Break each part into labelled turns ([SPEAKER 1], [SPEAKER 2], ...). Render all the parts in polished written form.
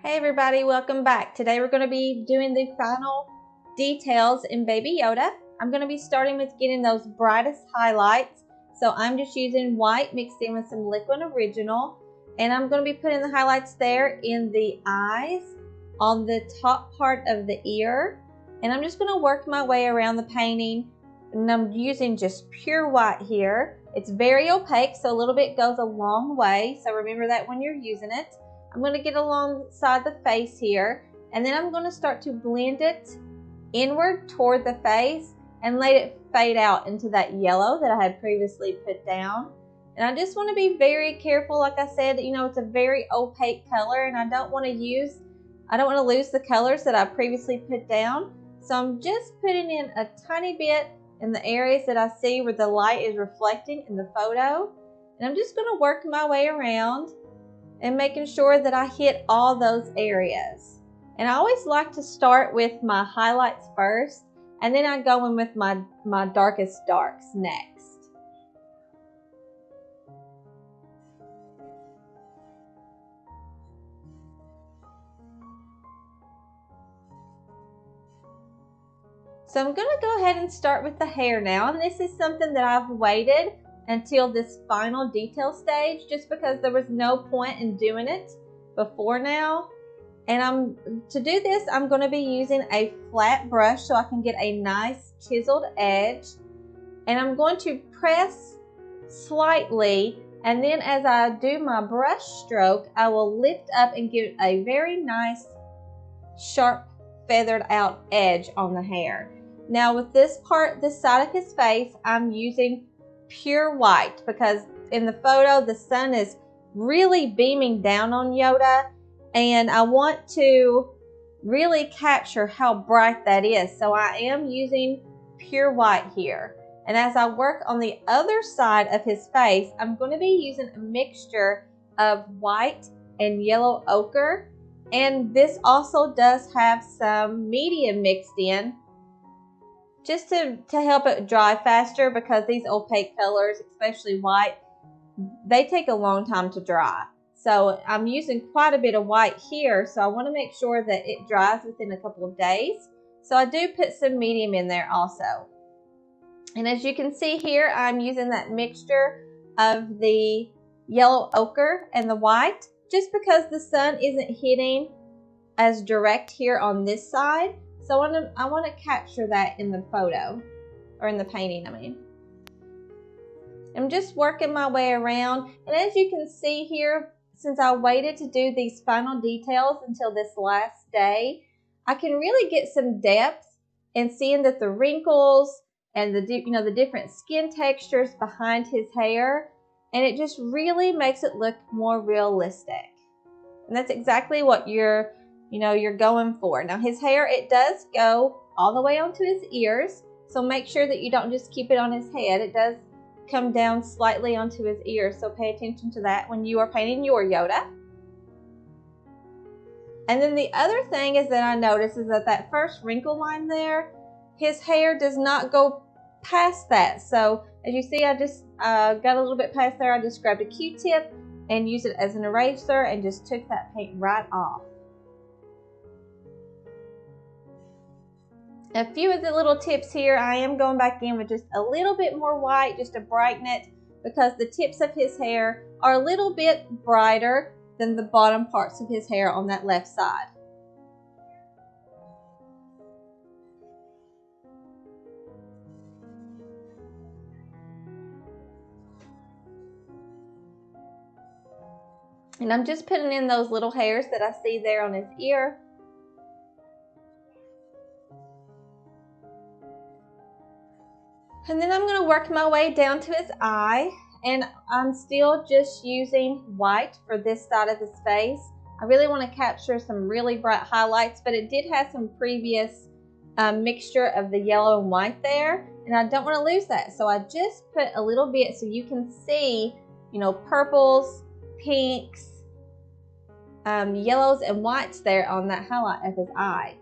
[SPEAKER 1] Hey everybody, welcome back. Today we're going to be doing the final details in Baby Yoda. I'm going to be starting with getting those brightest highlights. So I'm just using white mixed in with some liquid original. And I'm going to be putting the highlights there in the eyes, on the top part of the ear. And I'm just going to work my way around the painting. And I'm using just pure white here. It's very opaque, so a little bit goes a long way. So remember that when you're using it. I'm going to get alongside the face here, and then I'm going to start to blend it inward toward the face and let it fade out into that yellow that I had previously put down. And I just want to be very careful. Like I said, it's a very opaque color, and I don't want to lose the colors that I previously put down. So I'm just putting in a tiny bit in the areas that I see where the light is reflecting in the photo. And I'm just going to work my way around and making sure that I hit all those areas. And I always like to start with my highlights first, and then I go in with my darkest darks next. So I'm going to go ahead and start with the hair now, and this is something that I've waited until this final detail stage just because there was no point in doing it before now. And to do this, I'm going to be using a flat brush so I can get a nice chiseled edge. And I'm going to press slightly, and then as I do my brush stroke, I will lift up and give a very nice sharp feathered out edge on the hair. Now with this side of his face, I'm using pure white because in the photo the sun is really beaming down on Yoda, and I want to really capture how bright that is. So I am using pure white here. And as I work on the other side of his face, I'm going to be using a mixture of white and yellow ochre. And this also does have some medium mixed in, just to help it dry faster, because these opaque colors, especially white, they take a long time to dry. So I'm using quite a bit of white here, so I want to make sure that it dries within a couple of days. So I do put some medium in there also. And as you can see here, I'm using that mixture of the yellow ochre and the white, just because the sun isn't hitting as direct here on this side. So I want to capture that in the photo, or in the painting, I mean. I'm just working my way around, and as you can see here, since I waited to do these final details until this last day, I can really get some depth in seeing that the wrinkles and the different skin textures behind his hair, and it just really makes it look more realistic. And that's exactly what you're going for. Now his hair, it does go all the way onto his ears, so make sure that you don't just keep it on his head. It does come down slightly onto his ears, so pay attention to that when you are painting your Yoda. And then the other thing is that I noticed is that first wrinkle line there, his hair does not go past that. So as you see, I just got a little bit past there. I just grabbed a Q-tip and used it as an eraser and just took that paint right off. A few of the little tips here, I am going back in with just a little bit more white, just to brighten it, because the tips of his hair are a little bit brighter than the bottom parts of his hair on that left side. And I'm just putting in those little hairs that I see there on his ear. And then I'm going to work my way down to his eye, and I'm still just using white for this side of his face. I really want to capture some really bright highlights, but it did have some previous mixture of the yellow and white there, and I don't want to lose that. So I just put a little bit so you can see, purples, pinks, yellows, and whites there on that highlight of his eye.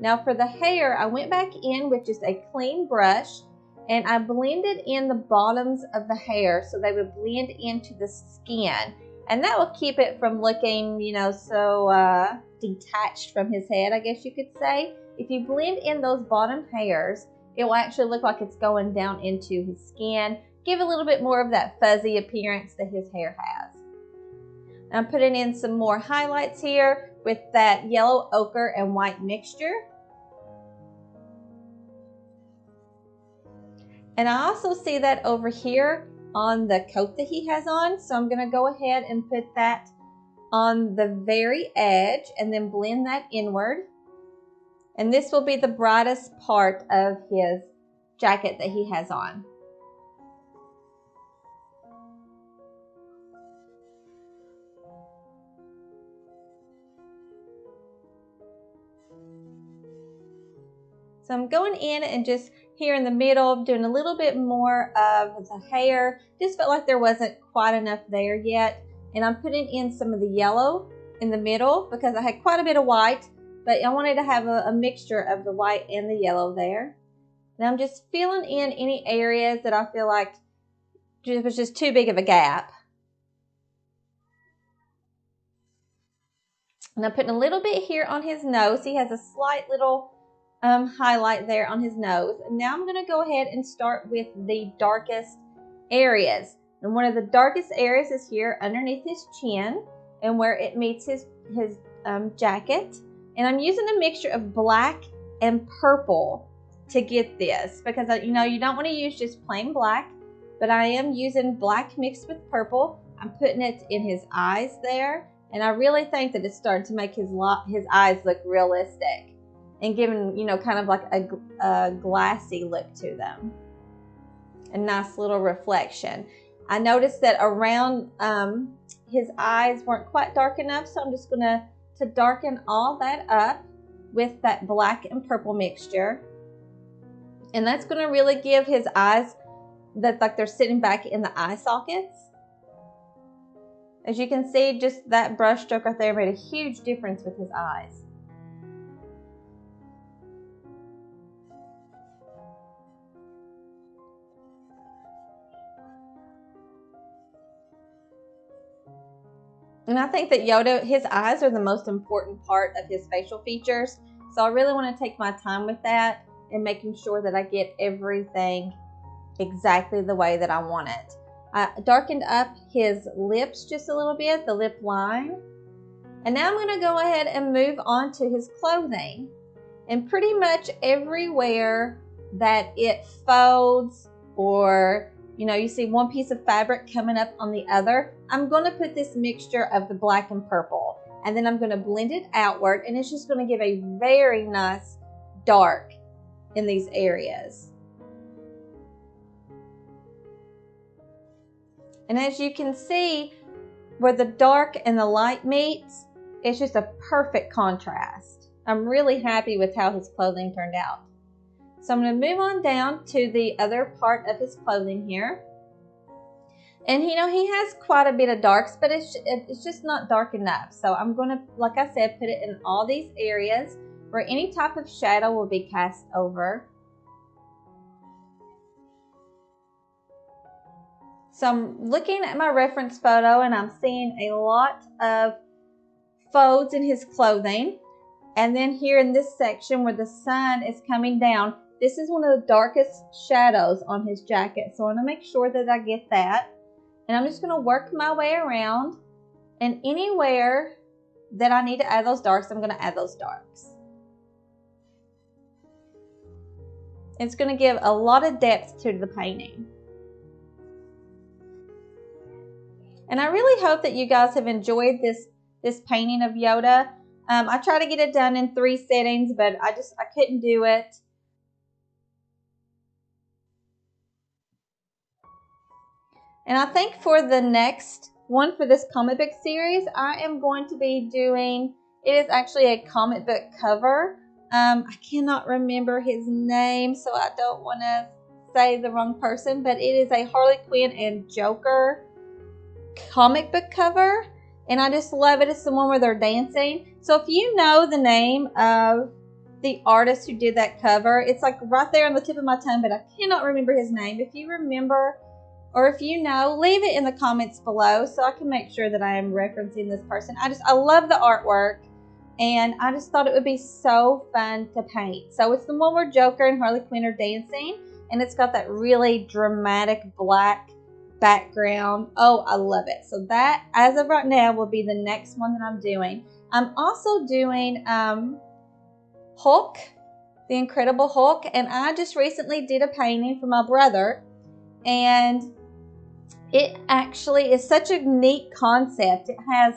[SPEAKER 1] Now for the hair, I went back in with just a clean brush, and I blended in the bottoms of the hair so they would blend into the skin. And that will keep it from looking, you know, so detached from his head, I guess you could say. If you blend in those bottom hairs, it will actually look like it's going down into his skin. Give a little bit more of that fuzzy appearance that his hair has. I'm putting in some more highlights here with that yellow ochre and white mixture. And I also see that over here on the coat that he has on. So I'm going to go ahead and put that on the very edge and then blend that inward. And this will be the brightest part of his jacket that he has on. So I'm going in and just here in the middle, doing a little bit more of the hair. Just felt like there wasn't quite enough there yet. And I'm putting in some of the yellow in the middle because I had quite a bit of white, but I wanted to have a mixture of the white and the yellow there. And I'm just filling in any areas that I feel like it was just too big of a gap. And I'm putting a little bit here on his nose. He has a slight little highlight there on his nose. And now I'm going to go ahead and start with the darkest areas. And one of the darkest areas is here underneath his chin and where it meets his jacket. And I'm using a mixture of black and purple to get this because, you know, you don't want to use just plain black, but I am using black mixed with purple. I'm putting it in his eyes there. And I really think that it's starting to make his eyes look realistic and giving, you know, kind of like a glassy look to them. A nice little reflection. I noticed that around his eyes weren't quite dark enough, so I'm just going to darken all that up with that black and purple mixture. And that's going to really give his eyes that like they're sitting back in the eye sockets. As you can see, just that brush stroke right there made a huge difference with his eyes. And I think that Yoda, his eyes are the most important part of his facial features. So I really want to take my time with that and making sure that I get everything exactly the way that I want it. I darkened up his lips just a little bit, the lip line. And now I'm going to go ahead and move on to his clothing. And pretty much everywhere that it folds or, you know, you see one piece of fabric coming up on the other, I'm going to put this mixture of the black and purple. And then I'm going to blend it outward, and it's just going to give a very nice dark in these areas. And as you can see, where the dark and the light meets, it's just a perfect contrast. I'm really happy with how his clothing turned out. So I'm going to move on down to the other part of his clothing here. And you know, he has quite a bit of darks, but it's just not dark enough. So I'm going to, like I said, put it in all these areas where any type of shadow will be cast over. So I'm looking at my reference photo and I'm seeing a lot of folds in his clothing. And then here in this section where the sun is coming down, this is one of the darkest shadows on his jacket. So I want to make sure that I get that. And I'm just going to work my way around. And anywhere that I need to add those darks, I'm going to add those darks. It's going to give a lot of depth to the painting. And I really hope that you guys have enjoyed this painting of Yoda. I tried to get it done in 3 settings, but I couldn't do it. And I think for the next one for this comic book series, I am going to be doing, it is actually a comic book cover. I cannot remember his name, so I don't want to say the wrong person, but it is a Harley Quinn and Joker comic book cover. And I just love it. It's the one where they're dancing. So if you know the name of the artist who did that cover, it's like right there on the tip of my tongue, but I cannot remember his name. If you remember or if you know, leave it in the comments below so I can make sure that I am referencing this person. I love the artwork, and I just thought it would be so fun to paint. So it's the one where Joker and Harley Quinn are dancing, and it's got that really dramatic black background. Oh, I love it. So that, as of right now, will be the next one that I'm doing. I'm also doing Hulk, the Incredible Hulk, and I just recently did a painting for my brother, and it actually is such a neat concept. It has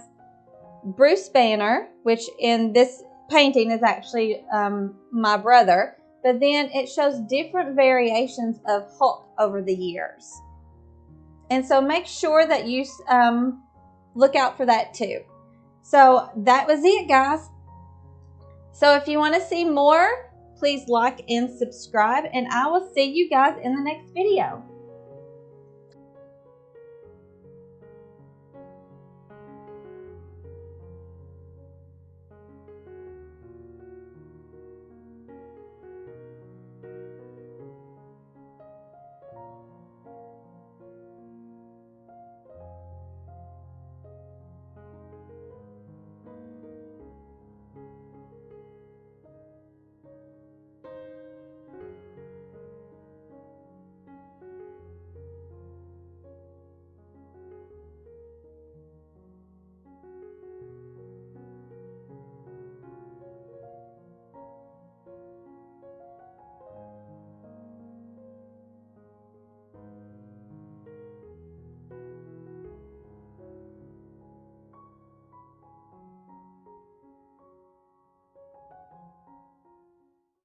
[SPEAKER 1] Bruce Banner, which in this painting is actually my brother, but then it shows different variations of Hulk over the years. And so make sure that you look out for that too. So that was it, guys. So if you want to see more, please like and subscribe, and I will see you guys in the next video.